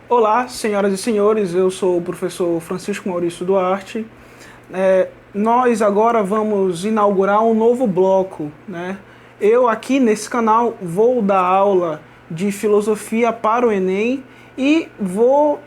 Olá, senhoras e senhores, eu sou o professor Francisco Maurício Duarte. Nós agora vamos inaugurar um novo bloco, né? Eu aqui nesse canal vou dar aula de filosofia para o Enem e vou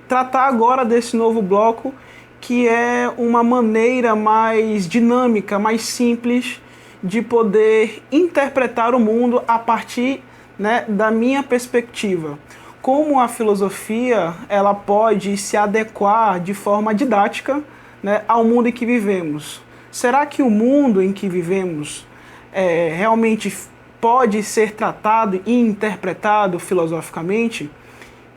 tratar agora desse novo bloco que é uma maneira mais dinâmica, mais simples de poder interpretar o mundo a partir, né, da minha perspectiva. Como a filosofia ela pode se adequar de forma didática, né, ao mundo em que vivemos. Será que o mundo em que vivemos realmente pode ser tratado e interpretado filosoficamente?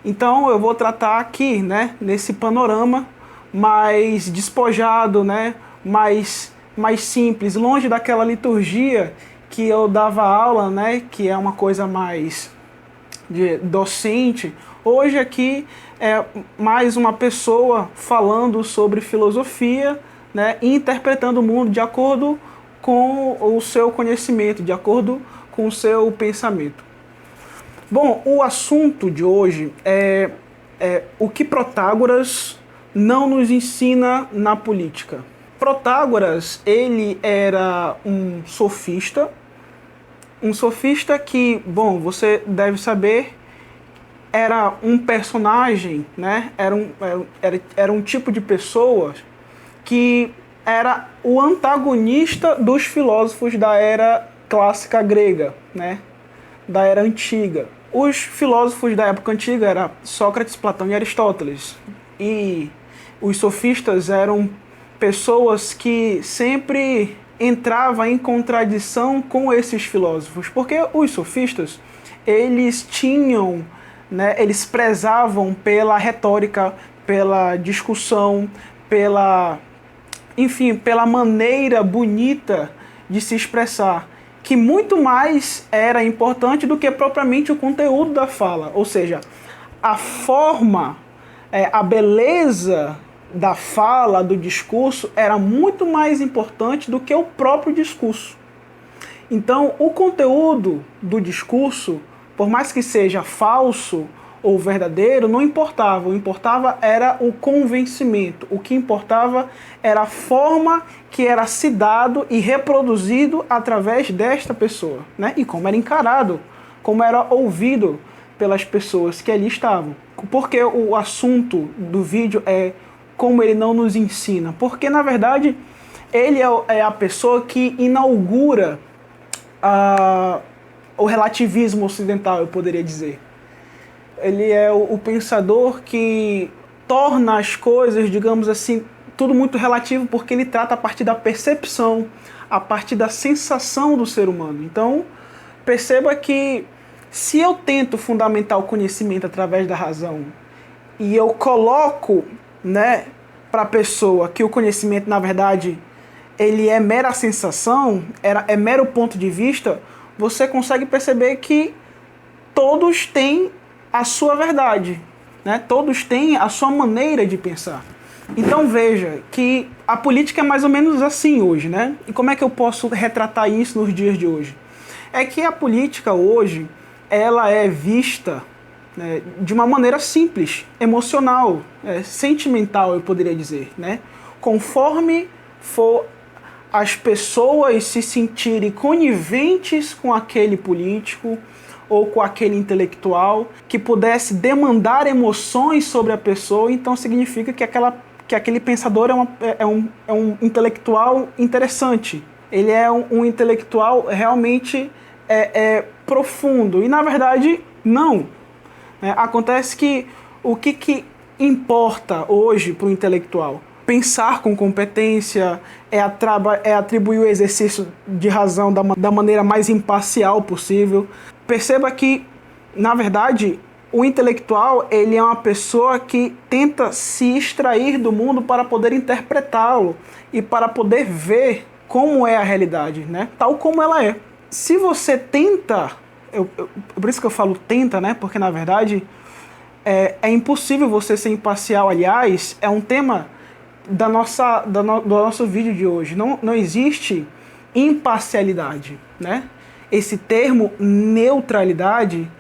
Então eu vou tratar aqui, né, nesse panorama mais despojado, né, mais simples, longe daquela liturgia que eu dava aula, né, que é uma coisa mais docente. Hoje aqui é mais uma pessoa falando sobre filosofia, né, e interpretando o mundo de acordo com o seu conhecimento, de acordo com o seu pensamento. Bom, o assunto de hoje é o que Protágoras não nos ensina na política. Protágoras, ele era um sofista que, bom, você deve saber, era um personagem, né? Era um tipo de pessoa que era o antagonista dos filósofos da era clássica grega, né? Da era antiga. Os filósofos da época antiga eram Sócrates, Platão e Aristóteles. E os sofistas eram pessoas que sempre entravam em contradição com esses filósofos. Porque os sofistas, eles tinham, né, eles prezavam pela retórica, pela discussão, enfim, pela maneira bonita de se expressar, que muito mais era importante do que propriamente o conteúdo da fala. Ou seja, a forma, a beleza da fala, do discurso, era muito mais importante do que o próprio discurso. Então, o conteúdo do discurso, por mais que seja falso ou verdadeiro, não importava. O que importava era o convencimento. O que importava era a forma que era se dado e reproduzido através desta pessoa, né? E como era encarado, como era ouvido pelas pessoas que ali estavam. Porque o assunto do vídeo é como ele não nos ensina. Porque, na verdade, ele é a pessoa que inaugura o relativismo ocidental, eu poderia dizer. Ele é o pensador que torna as coisas, digamos assim, tudo muito relativo, porque ele trata a partir da percepção, a partir da sensação do ser humano. Então, perceba que se eu tento fundamentar o conhecimento através da razão e eu coloco, né, para a pessoa que o conhecimento, na verdade, ele é mera sensação, é mero ponto de vista, você consegue perceber que todos têm a sua verdade, né? Todos têm a sua maneira de pensar. Então veja que a política é mais ou menos assim hoje, né? E como é que eu posso retratar isso nos dias de hoje? É que a política hoje, ela é vista, né, de uma maneira simples, emocional, sentimental, eu poderia dizer, né? Conforme for as pessoas se sentirem coniventes com aquele político ou com aquele intelectual que pudesse demandar emoções sobre a pessoa, então significa que aquele pensador é um intelectual interessante. Ele é um intelectual realmente profundo. E, na verdade, não. Acontece que o que importa hoje para o intelectual? Pensar com competência, atribuir o exercício de razão da maneira mais imparcial possível. Perceba que, na verdade, o intelectual ele é uma pessoa que tenta se extrair do mundo para poder interpretá-lo e para poder ver como é a realidade, né? Tal como ela é. Se você tenta, por isso que eu falo tenta, né? Porque, na verdade, é impossível você ser imparcial. Aliás, é um tema do nosso vídeo de hoje. Não existe imparcialidade, né? Esse termo neutralidade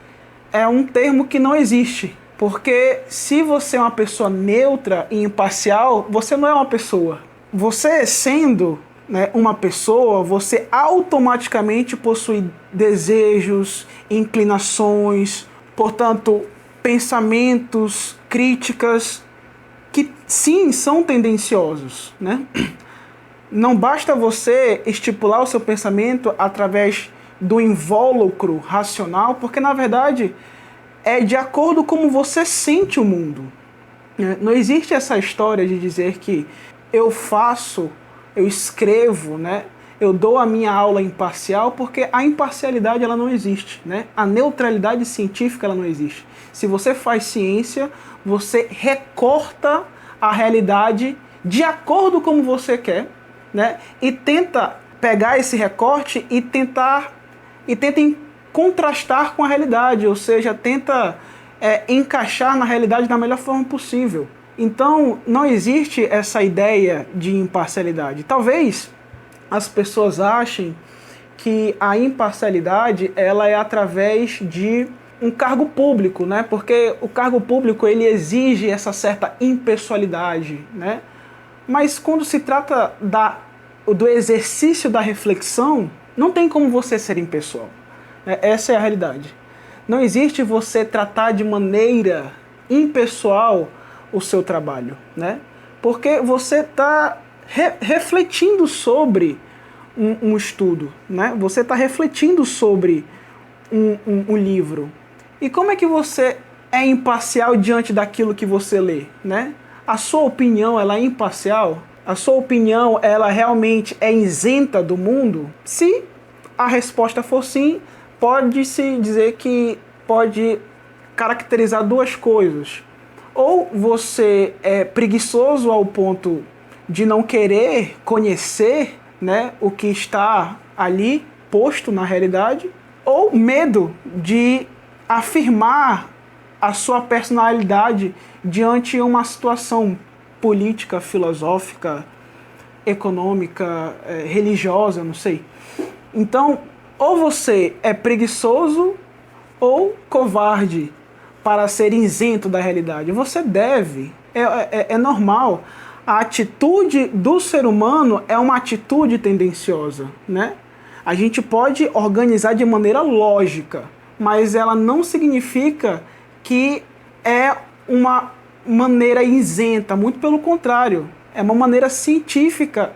é um termo que não existe, Porque se você é uma pessoa neutra e imparcial, você não é uma pessoa. Você sendo, né, uma pessoa, você automaticamente possui desejos, inclinações, portanto, pensamentos, críticas, que sim, são tendenciosos, né? Não basta você estipular o seu pensamento através do invólucro racional, porque na verdade é de acordo com como você sente o mundo. Não existe essa história de dizer que eu faço, eu escrevo, né? Eu dou a minha aula imparcial, porque a imparcialidade ela não existe, né? A neutralidade científica ela não existe. Se você faz ciência, você recorta a realidade de acordo com como você quer, né? E tenta pegar esse recorte e tenta contrastar com a realidade, ou seja, tenta encaixar na realidade da melhor forma possível. Então, não existe essa ideia de imparcialidade. Talvez as pessoas achem que a imparcialidade ela é através de um cargo público, né? Porque o cargo público ele exige essa certa impessoalidade, né? Mas quando se trata do exercício da reflexão, não tem como você ser impessoal. Essa é a realidade. Não existe você tratar de maneira impessoal o seu trabalho, né? Porque você está refletindo sobre um estudo, né? Você está refletindo sobre um livro. E como é que você é imparcial diante daquilo que você lê, né? A sua opinião ela é imparcial? A sua opinião ela realmente é isenta do mundo? Se a resposta for sim, pode-se dizer que pode caracterizar duas coisas. Ou você é preguiçoso ao ponto de não querer conhecer, né, o que está ali posto na realidade, ou medo de afirmar a sua personalidade diante de uma situação política, filosófica, econômica, religiosa, não sei. Então, ou você é preguiçoso ou covarde para ser isento da realidade. Você deve, é normal. A atitude do ser humano é uma atitude tendenciosa, né? A gente pode organizar de maneira lógica, mas ela não significa que é uma maneira isenta, muito pelo contrário. É uma maneira científica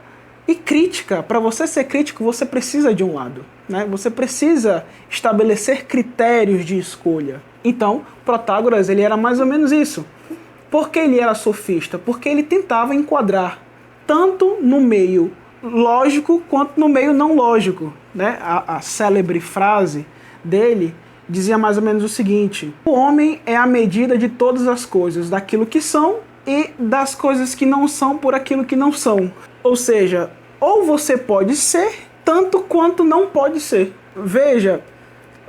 e crítica. Para você ser crítico, você precisa de um lado, né? Você precisa estabelecer critérios de escolha. Então, Protágoras ele era mais ou menos isso. Por que ele era sofista? Porque ele tentava enquadrar tanto no meio lógico quanto no meio não lógico, né? A célebre frase dele dizia mais ou menos o seguinte: o homem é a medida de todas as coisas, daquilo que são e das coisas que não são por aquilo que não são. Ou seja, ou você pode ser, tanto quanto não pode ser. Veja,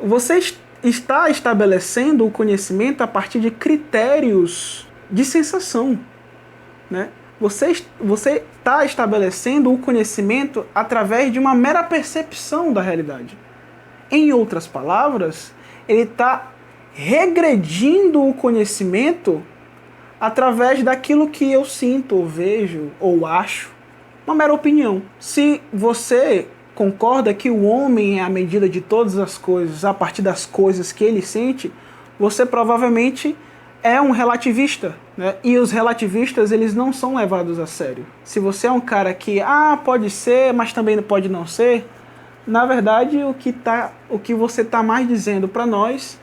você está estabelecendo o conhecimento a partir de critérios de sensação, né? Você está estabelecendo o conhecimento através de uma mera percepção da realidade. Em outras palavras, ele está regredindo o conhecimento através daquilo que eu sinto, ou vejo, ou acho. Uma mera opinião. Se você concorda que o homem é a medida de todas as coisas a partir das coisas que ele sente, você provavelmente é um relativista, né? E os relativistas, eles não são levados a sério. Se você é um cara que, pode ser, mas também pode não ser, na verdade, o que você está mais dizendo para nós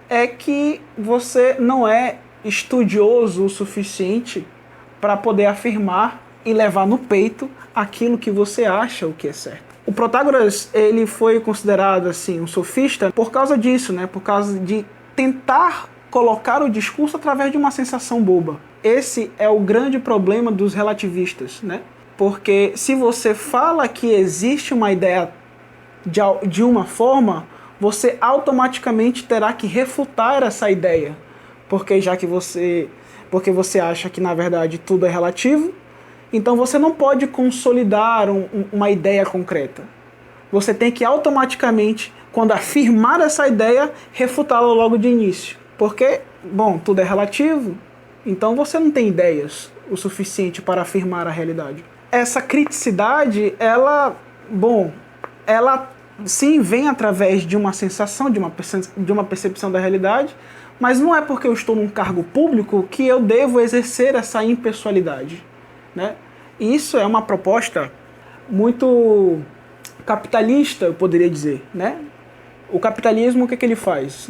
é que você não é estudioso o suficiente para poder afirmar e levar no peito aquilo que você acha o que é certo. O Protágoras, ele foi considerado assim um sofista por causa disso, né? Por causa de tentar colocar o discurso através de uma sensação boba. Esse é o grande problema dos relativistas, né? Porque se você fala que existe uma ideia de uma forma, você automaticamente terá que refutar essa ideia. Porque você acha que na verdade tudo é relativo, então você não pode consolidar uma ideia concreta. Você tem que automaticamente, quando afirmar essa ideia, refutá-la logo de início. Porque, bom, tudo é relativo, então você não tem ideias o suficiente para afirmar a realidade. Essa criticidade, ela sim vem através de uma sensação, de uma percepção da realidade, mas não é porque eu estou num cargo público que eu devo exercer essa impessoalidade, né? E isso é uma proposta muito capitalista, eu poderia dizer, né? O capitalismo, o que ele faz?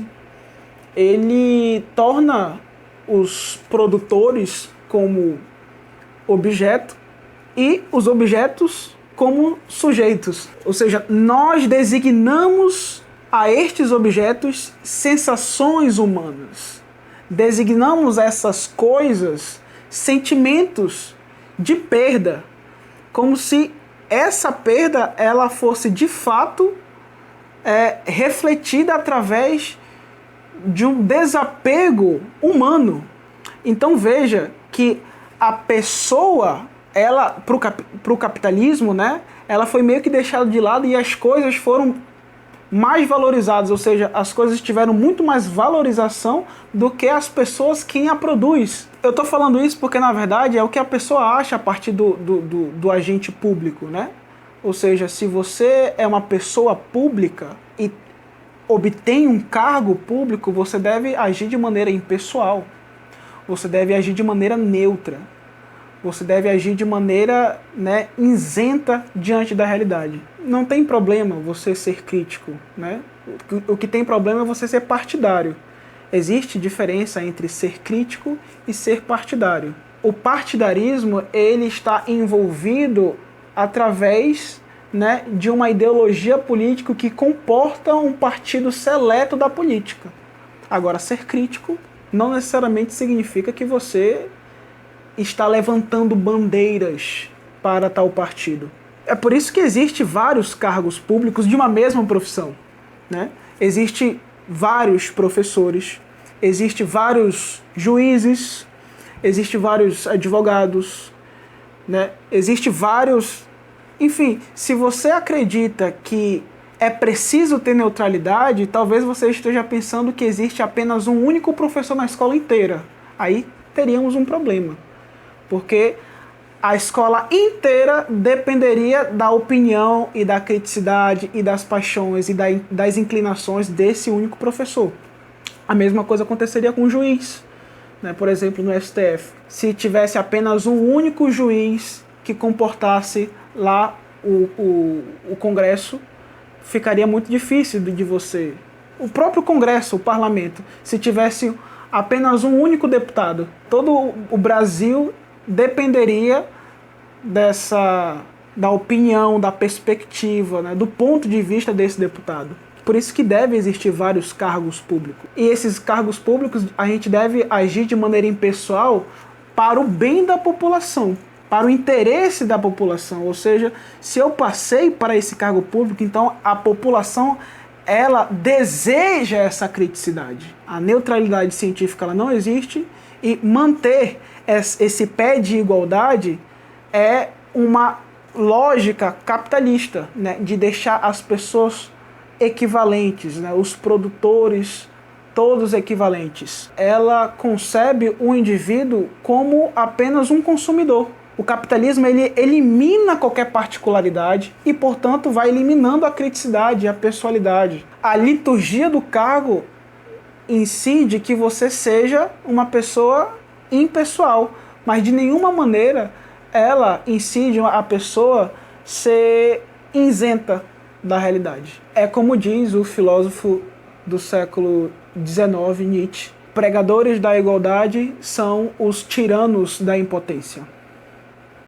Ele torna os produtores como objeto e os objetos como sujeitos. Ou seja, nós designamos a estes objetos sensações humanas. Designamos essas coisas sentimentos de perda, como se essa perda ela fosse de fato refletida através de um desapego humano. Então veja que a pessoa, ela para o capitalismo, né, ela foi meio que deixada de lado e as coisas foram mais valorizadas, ou seja, as coisas tiveram muito mais valorização do que as pessoas quem a produz. Eu estou falando isso porque, na verdade, é o que a pessoa acha a partir do agente público, né? Ou seja, se você é uma pessoa pública e obtém um cargo público, você deve agir de maneira impessoal. Você deve agir de maneira neutra. Você deve agir de maneira, né, isenta diante da realidade. Não tem problema você ser crítico, né? O que tem problema é você ser partidário. Existe diferença entre ser crítico e ser partidário. O partidarismo, ele está envolvido através, né, de uma ideologia política que comporta um partido seleto da política. Agora, ser crítico não necessariamente significa que você está levantando bandeiras para tal partido. É por isso que existe vários cargos públicos de uma mesma profissão, né? Existe vários professores, existe vários juízes, existe vários advogados, né? Existe vários... Enfim, se você acredita que é preciso ter neutralidade, talvez você esteja pensando que existe apenas um único professor na escola inteira. Aí teríamos um problema. Porque a escola inteira dependeria da opinião e da criticidade e das paixões e das inclinações desse único professor. A mesma coisa aconteceria com o juiz, né? Por exemplo, no STF. Se tivesse apenas um único juiz que comportasse lá o Congresso, ficaria muito difícil de você... O próprio Congresso, o Parlamento, se tivesse apenas um único deputado, todo o Brasil dependeria da opinião, da perspectiva, né, do ponto de vista desse deputado. Por isso que deve existir vários cargos públicos. E esses cargos públicos a gente deve agir de maneira impessoal para o bem da população, para o interesse da população. Ou seja, se eu passei para esse cargo público, então a população ela deseja essa criticidade. A neutralidade científica ela não existe e manter esse pé de igualdade é uma lógica capitalista, né, de deixar as pessoas equivalentes, né, os produtores todos equivalentes. Ela concebe o indivíduo como apenas um consumidor. O capitalismo ele elimina qualquer particularidade e, portanto, vai eliminando a criticidade, a pessoalidade. A liturgia do cargo incide que você seja uma pessoa impessoal, mas de nenhuma maneira ela incide a pessoa ser isenta da realidade. É como diz o filósofo do século XIX, Nietzsche: pregadores da igualdade são os tiranos da impotência.